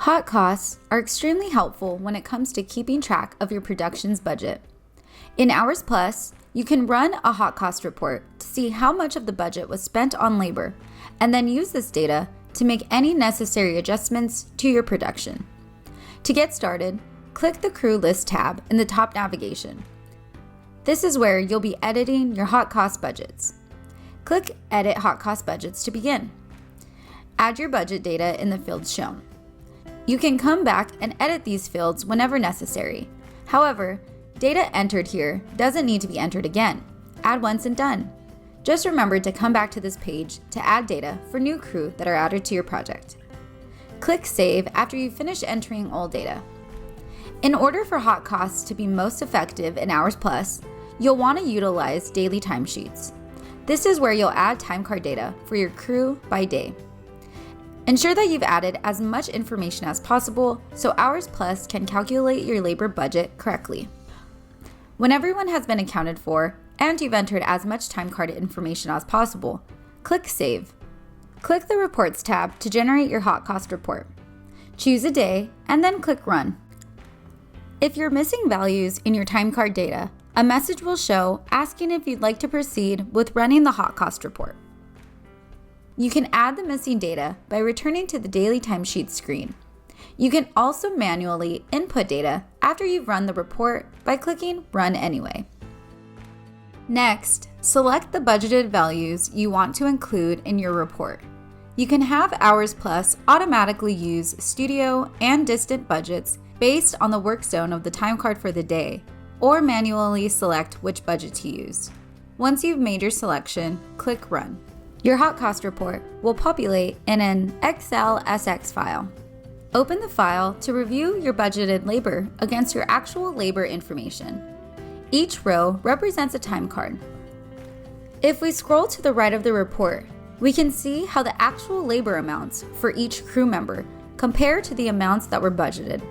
Hot costs are extremely helpful when it comes to keeping track of your production's budget. In Hours Plus, you can run a hot cost report to see how much of the budget was spent on labor, and then use this data to make any necessary adjustments to your production. To get started, click the Crew List tab in the top navigation. This is where you'll be editing your hot cost budgets. Click Edit Hot Cost Budgets to begin. Add your budget data in the fields shown. You can come back and edit these fields whenever necessary. However, data entered here doesn't need to be entered again. Add once and done. Just remember to come back to this page to add data for new crew that are added to your project. Click Save after you finish entering all data. In order for hot costs to be most effective in Hours Plus, you'll want to utilize daily timesheets. This is where you'll add timecard data for your crew by day. Ensure that you've added as much information as possible so Hours Plus can calculate your labor budget correctly. When everyone has been accounted for and you've entered as much timecard information as possible, click Save. Click the Reports tab to generate your hot cost report. Choose a day and then click Run. If you're missing values in your timecard data, a message will show asking if you'd like to proceed with running the hot cost report. You can add the missing data by returning to the Daily Timesheet screen. You can also manually input data after you've run the report by clicking Run Anyway. Next, select the budgeted values you want to include in your report. You can have Hours Plus automatically use studio and distant budgets based on the work zone of the timecard for the day, or manually select which budget to use. Once you've made your selection, click Run. Your hot cost report will populate in an Excel SX file. Open the file to review your budgeted labor against your actual labor information. Each row represents a time card. If we scroll to the right of the report, we can see how the actual labor amounts for each crew member compare to the amounts that were budgeted.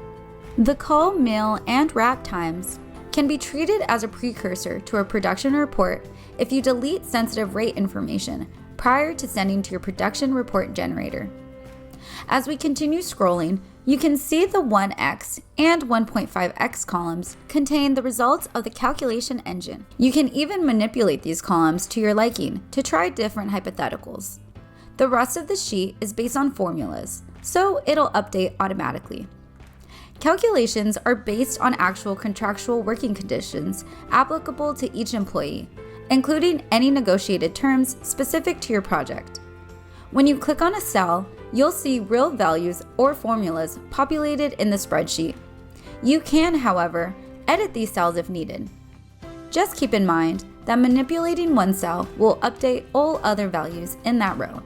The call, meal, and wrap times can be treated as a precursor to a production report if you delete sensitive rate information prior to sending to your production report generator. As we continue scrolling, you can see the 1x and 1.5x columns contain the results of the calculation engine. You can even manipulate these columns to your liking to try different hypotheticals. The rest of the sheet is based on formulas, so it'll update automatically. Calculations are based on actual contractual working conditions applicable to each employee, including any negotiated terms specific to your project. When you click on a cell, you'll see real values or formulas populated in the spreadsheet. You can, however, edit these cells if needed. Just keep in mind that manipulating one cell will update all other values in that row.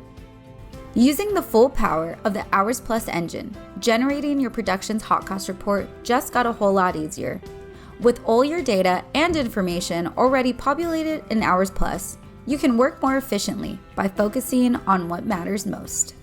Using the full power of the Hours Plus engine, generating your production's hot cost report just got a whole lot easier. With all your data and information already populated in Hours Plus, you can work more efficiently by focusing on what matters most.